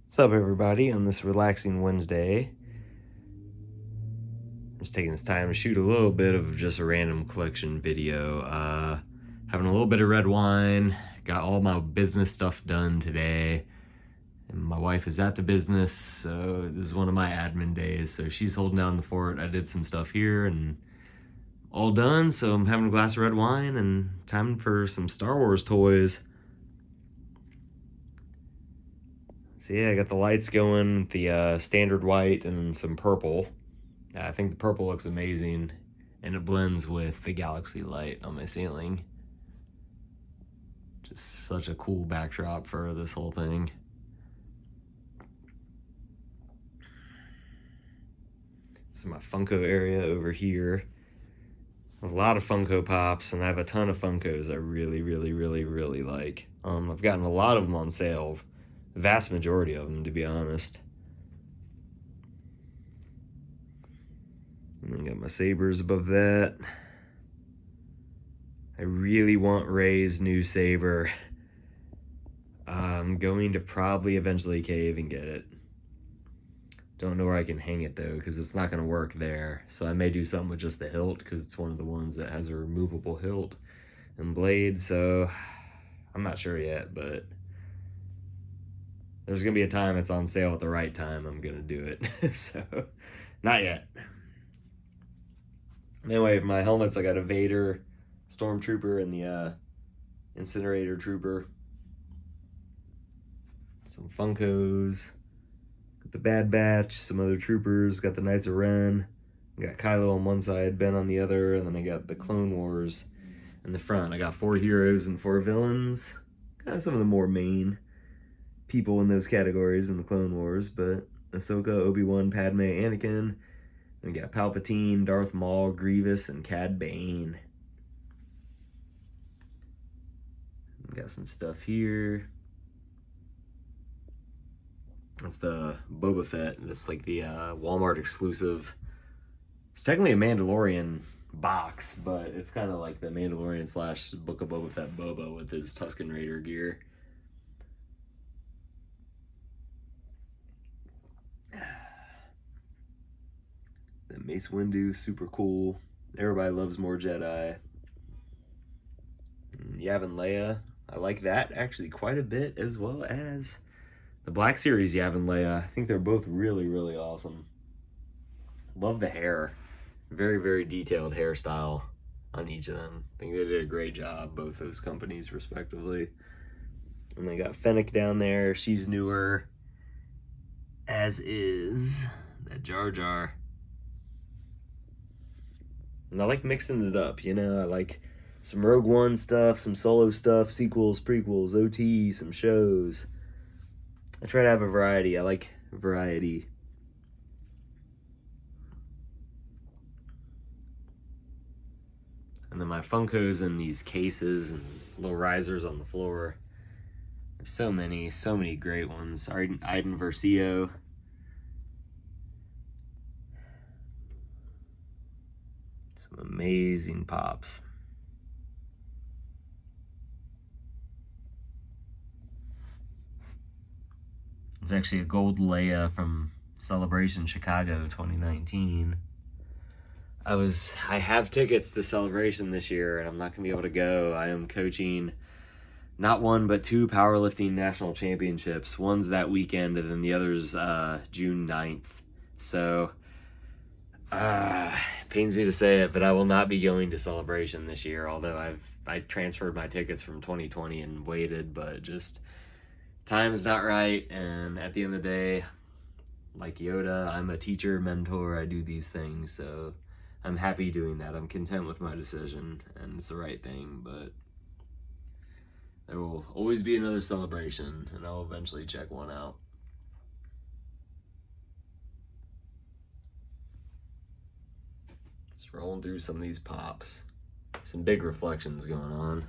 What's up, everybody, on this relaxing Wednesday? I'm just taking this time to shoot a little bit of just a random collection video. Having a little bit of red wine, got all my business stuff done today, and my wife is at the business, so this is one of my admin days, so she's holding down the fort. I did some stuff here and all done, so I'm having a glass of red wine and time for some Star Wars toys. So yeah, I got the lights going, the standard white and some purple. I think the purple looks amazing, and it blends with the galaxy light on my ceiling. Just such a cool backdrop for this whole thing. So my Funko area over here. A lot of Funko Pops, and I have a ton of Funkos I really like. I've gotten a lot of them on sale. The vast majority of them, to be honest. And then got my sabers above that. I really want Rey's new saber. I'm going to probably eventually cave and get it. Don't know where I can hang it though, because it's not going to work there. So I may do something with just the hilt, because it's one of the ones that has a removable hilt and blade. So I'm not sure yet, but there's going to be a time it's on sale at the right time. I'm going to do it. So not yet. Anyway, for my helmets, I got a Vader Stormtrooper and the Incinerator Trooper. Some Funkos. Got the Bad Batch, some other troopers. Got the Knights of Ren. Got Kylo on one side, Ben on the other, and then I got the Clone Wars in the front. I got 4 heroes and 4 villains. Kind of some of the more main people in those categories in the Clone Wars, but Ahsoka, Obi-Wan, Padme, Anakin. We got Palpatine, Darth Maul, Grievous, and Cad Bane. We got some stuff here. That's the Boba Fett. That's like the Walmart exclusive. It's technically a Mandalorian box, but it's kind of like the Mandalorian slash Book of Boba Fett Boba with his Tusken Raider gear. The Mace Windu, super cool. Everybody loves more Jedi. And Yavin Leia, I like that actually quite a bit, as well as the Black Series Yavin Leia. I think they're both really awesome. Love the hair. Very detailed hairstyle on each of them. I think they did a great job, both those companies respectively. And they got Fennec down there. She's newer, as is that Jar Jar. And I like mixing it up, you know? I like some Rogue One stuff, some solo stuff, sequels, prequels, OT, some shows. I try to have a variety. I like variety. And then my Funkos in these cases and little risers on the floor. There's so many great ones. Iden Versio. Some amazing pops. It's actually a gold Leia from Celebration Chicago 2019. I have tickets to Celebration this year, and I'm not gonna be able to go. I am coaching not 1 but 2 powerlifting national championships. One's that weekend, and then the other's June 9th. So pains me to say it, but I will not be going to Celebration this year, although I transferred my tickets from 2020 and waited, but just time is not right. And at the end of the day, like Yoda, I'm a teacher, mentor, I do these things, so I'm happy doing that. I'm content with my decision, and it's the right thing, but there will always be another Celebration, and I'll eventually check one out. Just rolling through some of these pops. Some big reflections going on.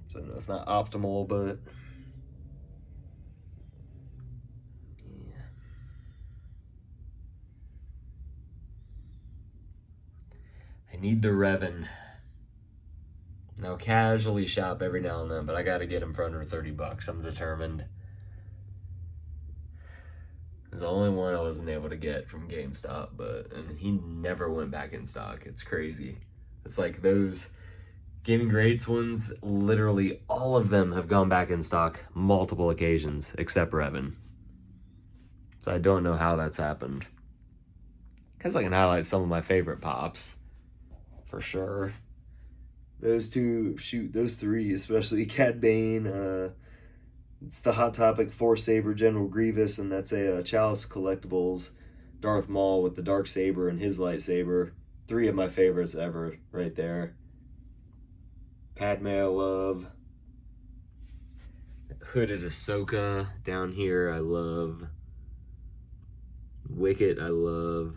So I know it's not optimal, but yeah. I need the Revan. I'll casually shop every now and then, but I gotta get them for under 30 bucks. I'm determined. There's the only one I wasn't able to get from GameStop, and he never went back in stock. It's crazy. It's like those Gaming Greats ones, literally all of them have gone back in stock multiple occasions, except Revan. So I don't know how that's happened. Because I can highlight some of my favorite pops, for sure. Those two, shoot, those three, especially Cad Bane, it's the Hot Topic Force Saber General Grievous, and that's a Chalice Collectibles Darth Maul with the Dark Saber and his lightsaber. Three of my favorites ever, right there. Padme I love. Hooded Ahsoka down here I love. Wicket I love.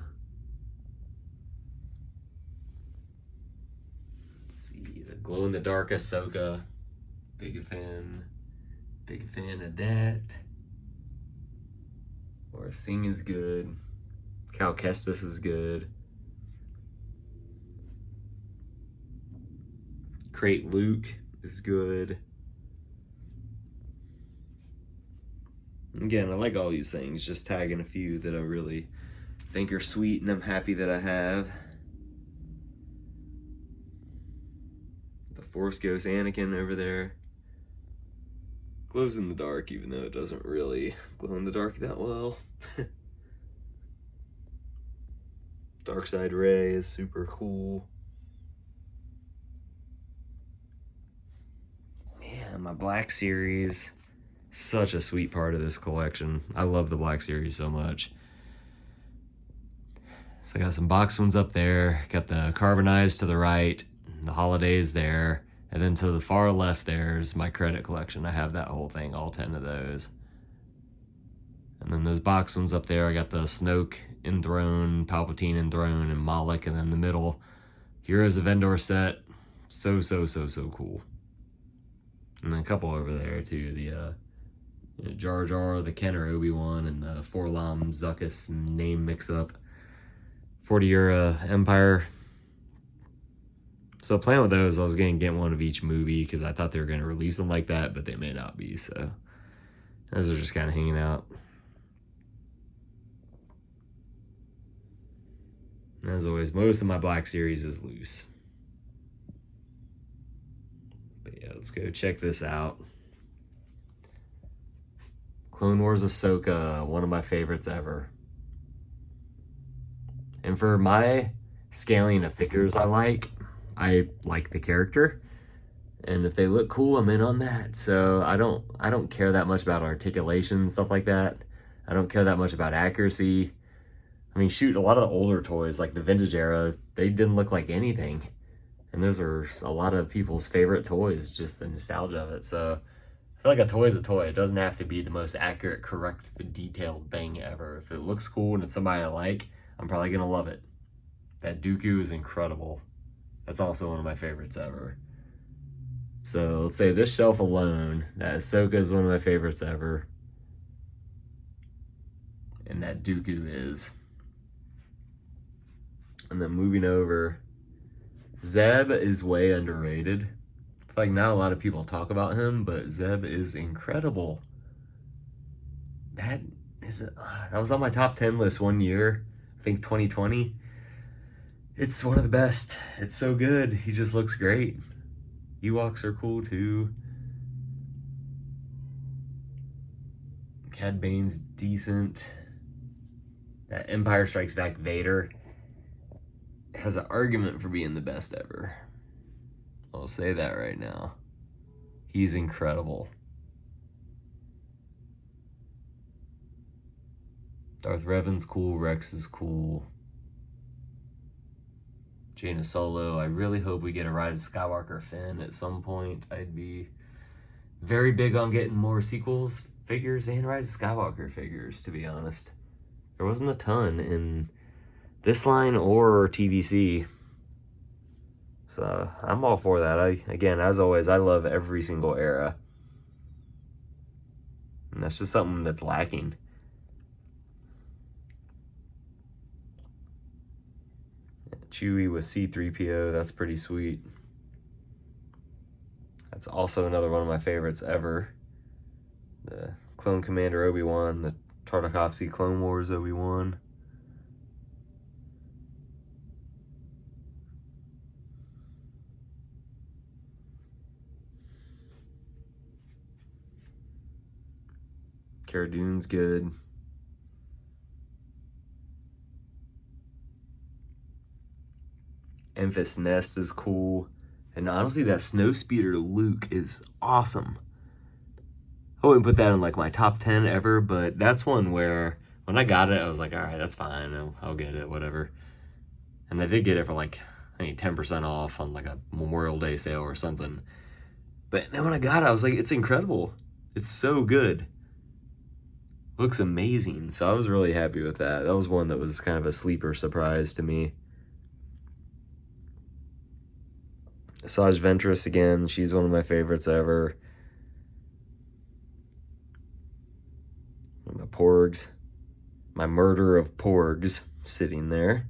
Let's see, the glow-in-the-dark Ahsoka. Big fan of that. Or Sing is good. Cal Kestis is good. Crate Luke is good. Again, I like all these things, just tagging a few that I really think are sweet and I'm happy that I have. The Force Ghost Anakin over there. Glows in the dark, even though it doesn't really glow in the dark that well. Darkside Rey is super cool. Yeah, my Black Series, such a sweet part of this collection. I love the Black Series so much. So I got some box ones up there, got the carbonized to the right, the holidays there, and then to the far left there's my credit collection. I have that whole thing, all 10 of those. And then those box ones up there, I got the Snoke Enthroned, Palpatine Enthroned, and Malak, and then the middle, Heroes of Endor set. So cool. And then a couple over there too, the Jar Jar, the Ken or Obi-Wan, and the Forlom Zuckuss name mix-up. 40-year Empire. So playing with those, I was going to get one of each movie because I thought they were going to release them like that, but they may not be, so those are just kind of hanging out. As always, most of my Black Series is loose. But yeah, let's go check this out. Clone Wars Ahsoka, one of my favorites ever. And for my scaling of figures I like the character. And if they look cool, I'm in on that. So I don't care that much about articulation, stuff like that. I don't care that much about accuracy. I mean, shoot, a lot of the older toys, like the vintage era, they didn't look like anything. And those are a lot of people's favorite toys, just the nostalgia of it. So I feel like a toy is a toy. It doesn't have to be the most accurate, correct, detailed thing ever. If it looks cool and it's somebody I like, I'm probably going to love it. That Dooku is incredible. That's also one of my favorites ever. So let's say this shelf alone, that Ahsoka is one of my favorites ever. And that Dooku is. And then moving over, Zeb is way underrated. I feel like not a lot of people talk about him, but Zeb is incredible. That was on my top 10 list one year, I think 2020. It's one of the best. It's so good. He just looks great. Ewoks are cool too. Cad Bane's decent. That Empire Strikes Back Vader has an argument for being the best ever. I'll say that right now. He's incredible. Darth Revan's cool, Rex is cool. Jaina Solo, I really hope we get a Rise of Skywalker Finn at some point. I'd be very big on getting more sequels figures and Rise of Skywalker figures, to be honest. There wasn't a ton in this line or TVC. So I'm all for that. Again, as always, I love every single era. And that's just something that's lacking. Chewie with C-3PO, that's pretty sweet. That's also another one of my favorites ever. The Clone Commander Obi-Wan, the Tartakovsky Clone Wars Obi-Wan. Cara Dune's good. Enfys Nest is cool. And honestly, that Snowspeeder Luke is awesome. I wouldn't put that in like my top 10 ever, but that's one where when I got it, I was like, all right, that's fine. I'll get it, whatever. And I did get it for like, I think 10% off on like a Memorial Day sale or something. But then when I got it, I was like, it's incredible. It's so good. Looks amazing. So I was really happy with that. That was one that was kind of a sleeper surprise to me. Asajj Ventress again. She's one of my favorites ever. My Porgs. My murder of Porgs sitting there.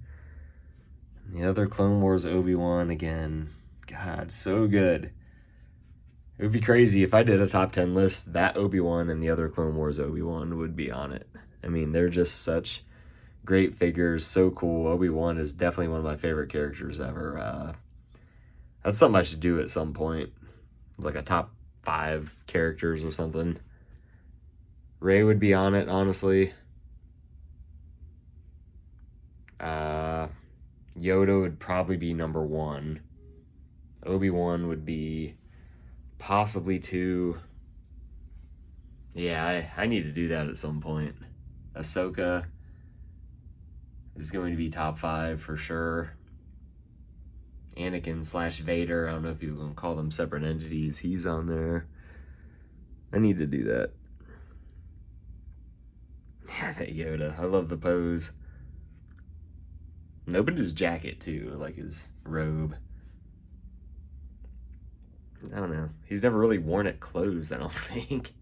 And the other Clone Wars Obi-Wan again. God, so good. It would be crazy if I did a top 10 list, that Obi-Wan and the other Clone Wars Obi-Wan would be on it. I mean, they're just such great figures, so cool. Obi-Wan is definitely one of my favorite characters ever. That's something I should do at some point. Like a top 5 characters or something. Rey would be on it, honestly. Yoda would probably be number 1. Obi-Wan would be possibly 2. Yeah, I need to do that at some point. Ahsoka is going to be top 5 for sure. Anakin / Vader, I don't know if you can call them separate entities. He's on there. I need to do that. Yeah, that Yoda. I love the pose. And opened his jacket too, like his robe. I don't know. He's never really worn it closed, I don't think.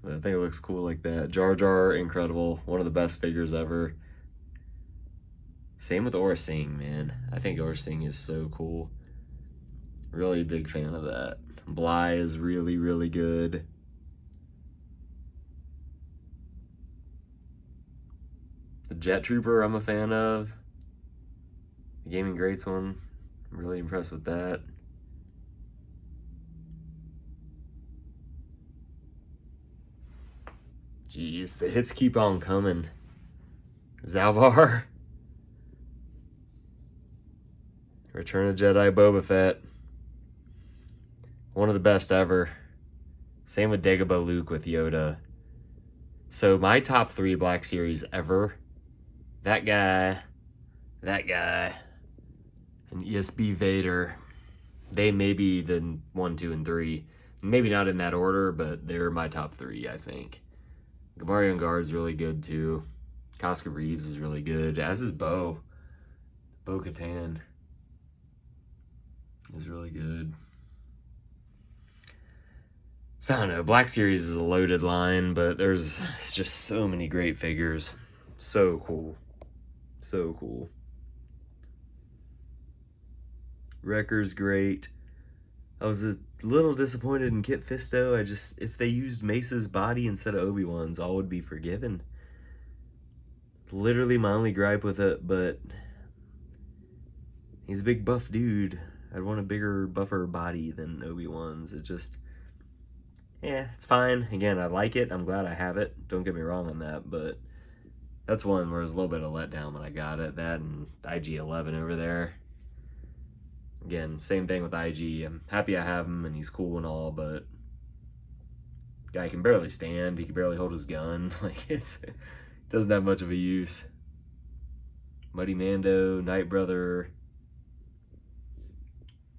But I think it looks cool like that. Jar Jar, incredible. One of the best figures ever. Same with Aurra Sing, man. I think Aurra Sing is so cool. Really big fan of that. Bly is really, really good. The Jet Trooper, I'm a fan of. The Gaming Greats one, I'm really impressed with that. Jeez, the hits keep on coming. Zalbar. Return of Jedi Boba Fett. One of the best ever. Same with Dagobah Luke with Yoda. So my top 3 Black Series ever. That guy, and ESB Vader. They may be the 1, 2, and 3. Maybe not in that order, but they're my top 3, I think. Gamorrean Guard's really good too. Koska Reeves is really good, as is Bo-Katan is really good. So I don't know, Black Series is a loaded line, but there's just so many great figures. So cool. So cool. Wrecker's great. I was a little disappointed in Kit Fisto. If they used Mace's body instead of Obi-Wan's, all would be forgiven. Literally my only gripe with it, but he's a big buff dude. I'd want a bigger, buffer body than Obi-Wan's. It just, yeah, it's fine. Again, I like it. I'm glad I have it. Don't get me wrong on that, but that's one where it was a little bit of letdown when I got it. That and IG-11 over there. Again, same thing with IG. I'm happy I have him and he's cool and all, but guy can barely stand. He can barely hold his gun. Like, doesn't have much of a use. Muddy Mando, Night Brother.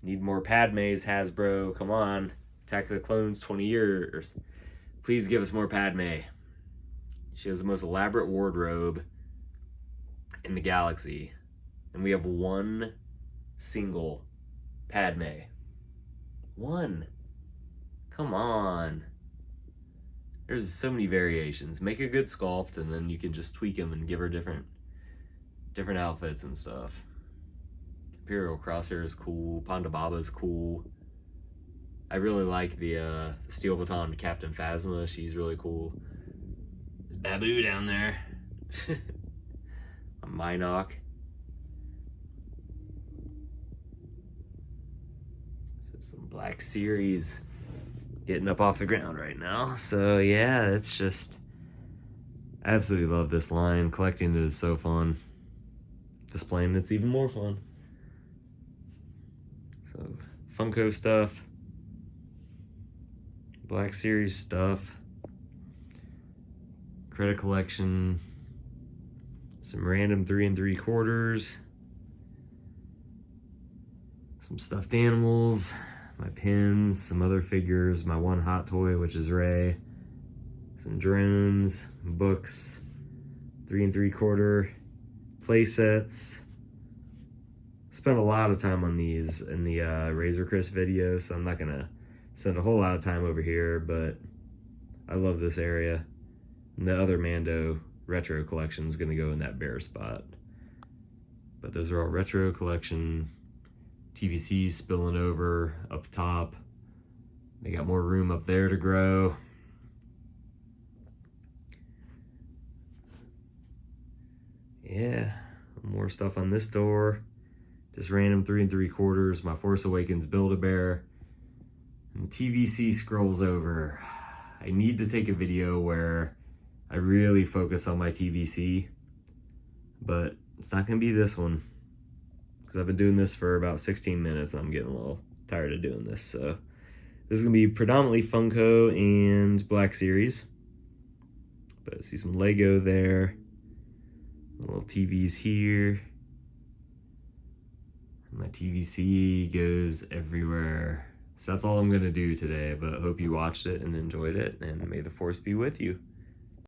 Need more Padmes, Hasbro. Come on. Attack of the Clones, 20 years. Please give us more Padme. She has the most elaborate wardrobe in the galaxy. And we have one single Padme. One. Come on. There's so many variations. Make a good sculpt and then you can just tweak them and give her different outfits and stuff. Imperial Crosshair is cool. Ponda Baba is cool. I really like the steel baton Captain Phasma. She's really cool. There's Babu down there. A Minoc. So some Black Series getting up off the ground right now. So yeah, it's just, I absolutely love this line. Collecting it is so fun. Displaying it's even more fun. So Funko stuff, Black Series stuff, credit collection, some random 3 3/4, some stuffed animals, my pins, some other figures, my one hot toy, which is Ray, some drones, books, 3 3/4 play sets. Spent a lot of time on these in the Razor Chris video, so I'm not gonna spend a whole lot of time over here, but I love this area. And the other Mando retro collection is gonna go in that bare spot. But those are all retro collection. TVCs spilling over up top. They got more room up there to grow. Yeah, more stuff on this door. Just random 3 3/4, my Force Awakens Build-A-Bear. And the TVC scrolls over. I need to take a video where I really focus on my TVC, but it's not gonna be this one, because I've been doing this for about 16 minutes and I'm getting a little tired of doing this. So this is gonna be predominantly Funko and Black Series. But I see some Lego there. Little TVs here. My TVC goes everywhere. So that's all I'm gonna do today, but hope you watched it and enjoyed it, and may the Force be with you.